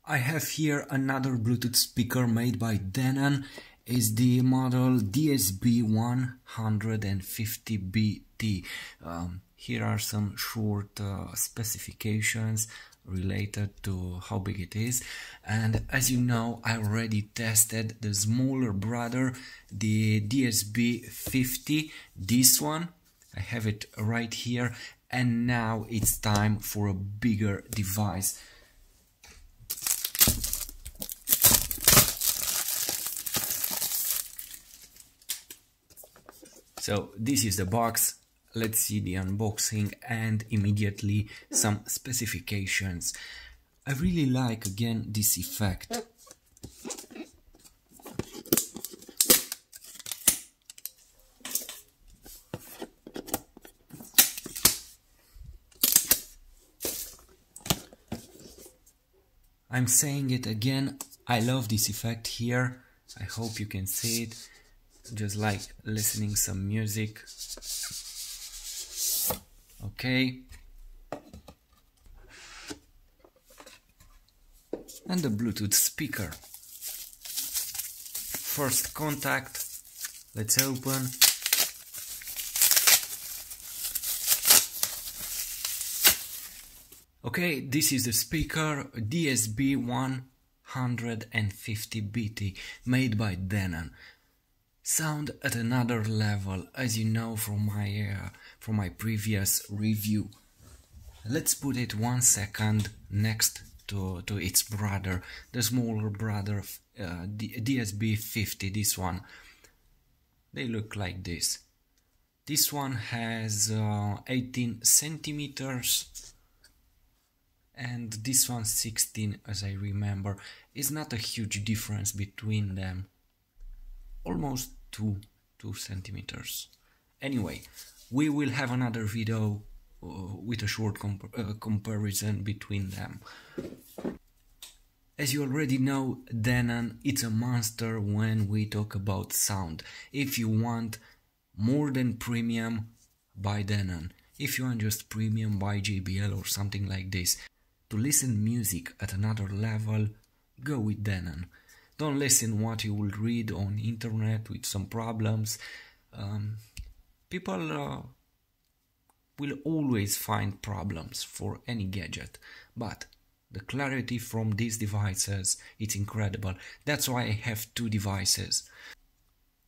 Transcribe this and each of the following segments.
I have here another Bluetooth speaker made by Denon. Is the model DSB-150BT. Here are some short specifications related to how big it is, and as you know, I already tested the smaller brother, the DSB-50, this one. I have it right here, and now it's time for a bigger device. So this is the box. Let's see the unboxing and immediately some specifications. I really like again this effect. I'm saying it again, I love this effect here. I hope you can see it. Just like listening some music. Okay. And the Bluetooth speaker. First contact. Let's open. Okay, this is the speaker DSB-150BT made by Denon. Sound at another level, as you know from my previous review. Let's put it 1 second next to its brother, the smaller brother, DSB-50. This one, they look like this. This one has 18 centimeters, and this one 16, as I remember. It's not a huge difference between them. Almost 2 centimeters. Anyway, we will have another video with a short comparison between them. As you already know, Denon, it's a monster when we talk about sound. If you want more than premium, buy Denon. If you want just premium, buy JBL or something like this. To listen music at another level, go with Denon. Don't listen what you will read on internet with some problems. People will always find problems for any gadget, but the clarity from these devices, it's incredible. That's why I have 2 devices.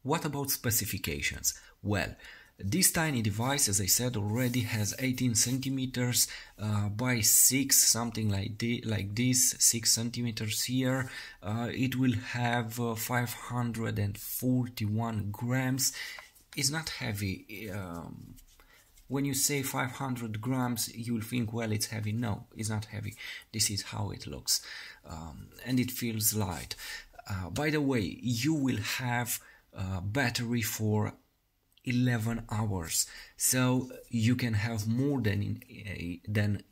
What about specifications? Well, this tiny device, as I said already, has 18 centimeters by 6, something like this, 6 centimeters here. It will have 541 grams. It's not heavy. When you say 500 grams, you'll think, well, it's heavy. No, it's not heavy. This is how it looks. And it feels light. By the way, you will have battery for 11 hours, so you can have more than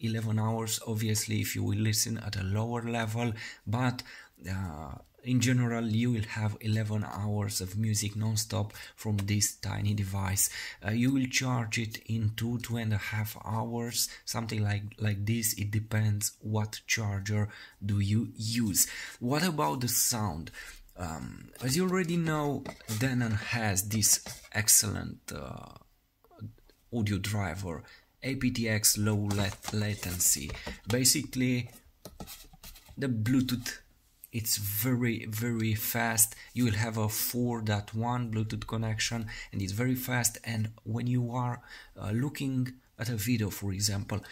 11 hours, obviously, if you will listen at a lower level, but in general you will have 11 hours of music non-stop from this tiny device. You will charge it in 2.5 hours, something like this. It depends what charger do you use. What about the sound? As you already know, Denon has this excellent audio driver, aptX low latency. Basically, the Bluetooth, it's very fast. You will have a 4.1 Bluetooth connection, and it's very fast. And when you are looking at a video, for example,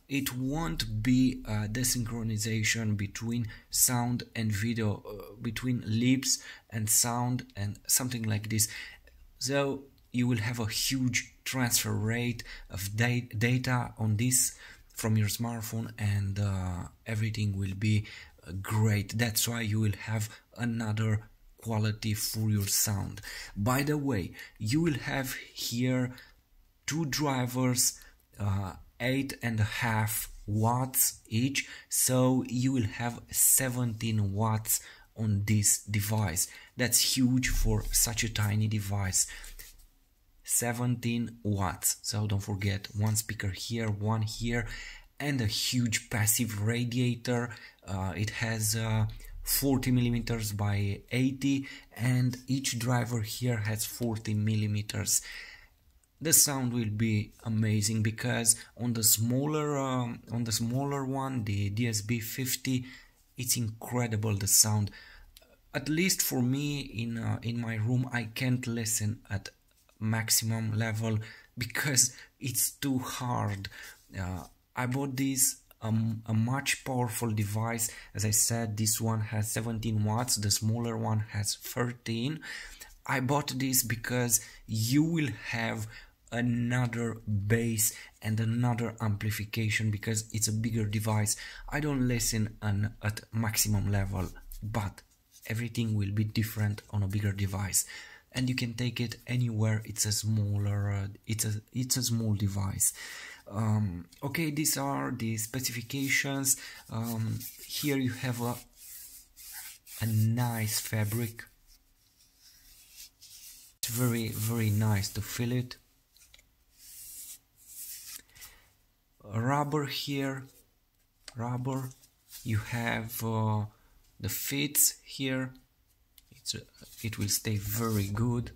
it won't be a desynchronization between sound and video, between lips and sound and something like this. So you will have a huge transfer rate of data on this from your smartphone, and everything will be great. That's why you will have another quality for your sound. By the way, you will have here 2 drivers, 8.5 watts each, so you will have 17 watts on this device. That's huge for such a tiny device. 17 watts. So don't forget, 1 speaker here, 1 here, and a huge passive radiator. It has 40 millimeters by 80, and each driver here has 40 millimeters. The sound will be amazing because on the smaller one, the DSB-50, it's incredible, the sound. At least for me, in my room, I can't listen at maximum level because it's too hard. I bought this a much powerful device. As I said, this one has 17 watts, the smaller one has 13. I bought this because you will have another bass and another amplification because it's a bigger device. I don't listen at maximum level, but everything will be different on a bigger device, and you can take it anywhere. It's a smaller, it's a small device. Okay, these are the specifications. Here you have a nice fabric. It's very nice to feel it. Rubber here, rubber. You have the fits here. It will stay very good,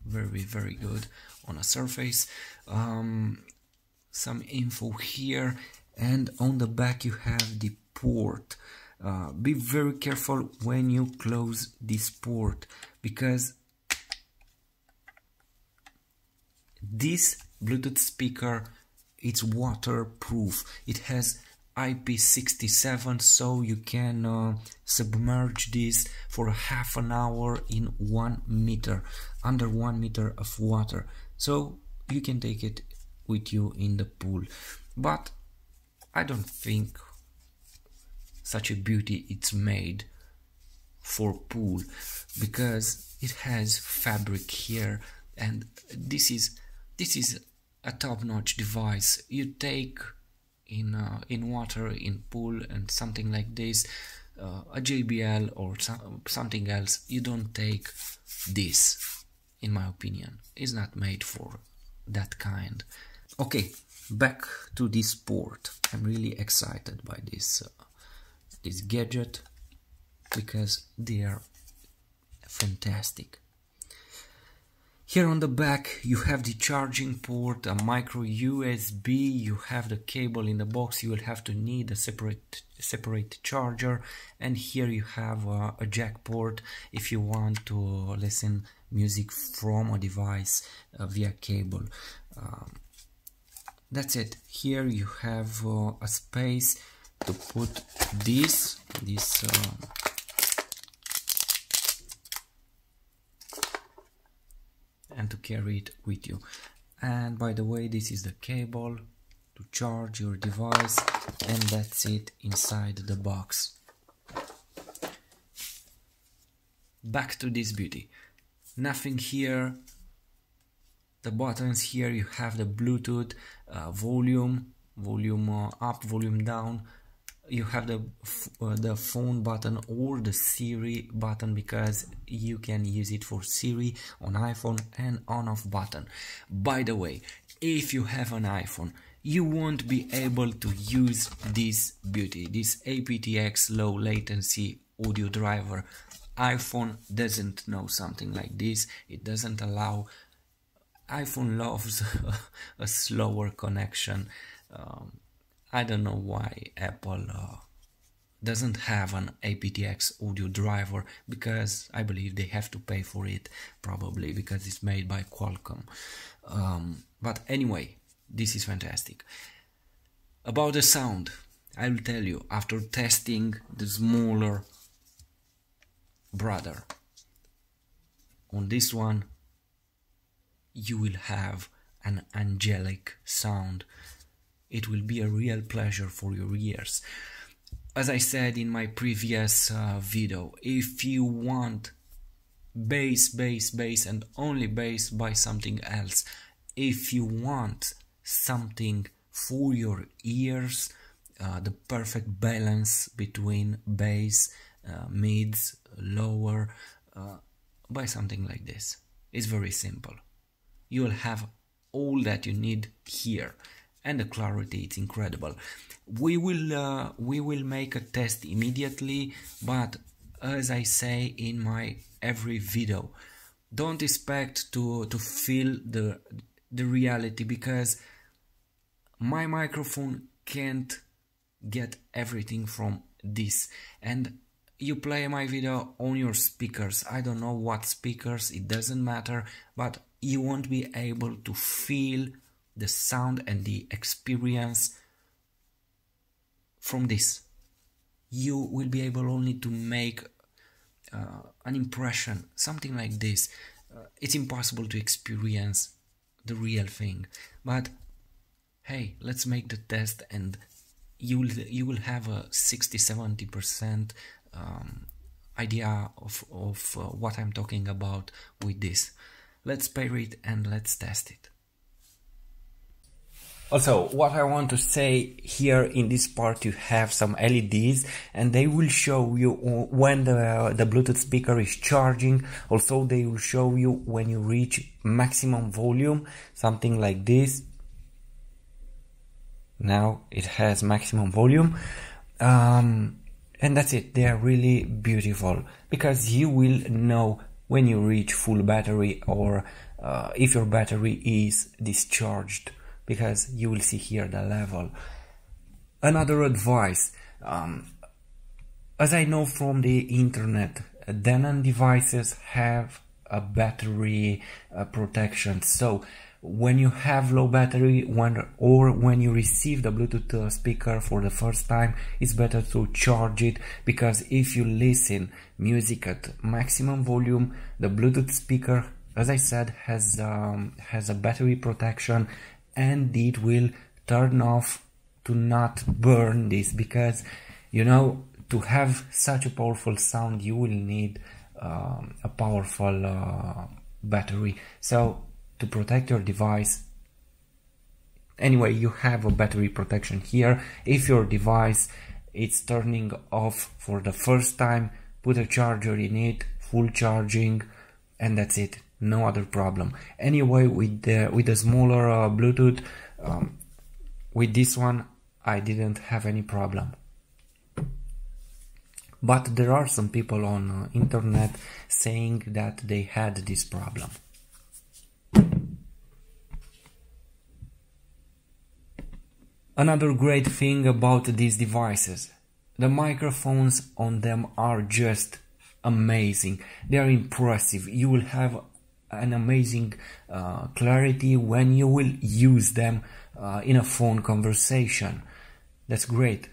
very good on a surface. Some info here, and on the back you have the port. Be very careful when you close this port because this Bluetooth speaker, it's waterproof. It has IP67, so you can submerge this for half an hour in 1 meter, under 1 meter of water, so you can take it with you in the pool. But I don't think such a beauty it's made for pool because it has fabric here, and this is a top-notch device. You take in water, in pool, and something like this, a JBL or something else. You don't take this, in my opinion. It's not made for that kind. Okay, back to this port. I'm really excited by this gadget because they are fantastic. Here on the back you have the charging port, a micro USB, you have the cable in the box. You will have to need a separate charger, and here you have a jack port if you want to listen music from a device via cable. That's it. Here you have a space to put this and to carry it with you. And by the way, this is the cable to charge your device, and that's it inside the box. Back to this beauty. Nothing here. The buttons here, you have the Bluetooth, volume up, volume down. You have the phone button or the Siri button because you can use it for Siri on iPhone, and on-off button. By the way, if you have an iPhone, you won't be able to use this beauty, this aptX low latency audio driver. iPhone doesn't know something like this. It doesn't allow. iPhone loves a slower connection. I don't know why Apple doesn't have an aptX audio driver, because I believe they have to pay for it, probably because it's made by Qualcomm. But anyway, this is fantastic. About the sound, I will tell you, after testing the smaller brother, on this one you will have an angelic sound. It will be a real pleasure for your ears. As I said in my previous video, if you want bass, and only bass, buy something else. If you want something for your ears, the perfect balance between bass, mids, lower, buy something like this. It's very simple. You will have all that you need here. and the clarity, it's incredible. We will make a test immediately, but as I say in my every video, don't expect to feel the reality, because my microphone can't get everything from this. And you play my video on your speakers, I don't know what speakers, it doesn't matter, but you won't be able to feel the sound and the experience from this. You will be able only to make an impression, something like this. It's impossible to experience the real thing, but hey, let's make the test, and you will have a 60-70% idea of what I'm talking about with this. Let's pair it and let's test it. Also, what I want to say here in this part, you have some LEDs and they will show you when the Bluetooth speaker is charging. Also, they will show you when you reach maximum volume, something like this. Now it has maximum volume. And that's it. They are really beautiful, because you will know when you reach full battery, or if your battery is discharged, because you will see here the level. Another advice, as I know from the internet, Denon devices have a battery protection. So when you have low battery, when you receive the Bluetooth speaker for the first time, it's better to charge it, because if you listen music at maximum volume, the Bluetooth speaker, as I said, has a battery protection, and it will turn off to not burn this, because you know, to have such a powerful sound you will need a powerful battery. So to protect your device, anyway, you have a battery protection here. If your device is turning off for the first time, put a charger in it, full charging, and that's it. No other problem. Anyway, with the smaller Bluetooth, with this one I didn't have any problem. But there are some people on internet saying that they had this problem. Another great thing about these devices, the microphones on them are just amazing. They are impressive. You will have an amazing clarity when you will use them in a phone conversation. That's great.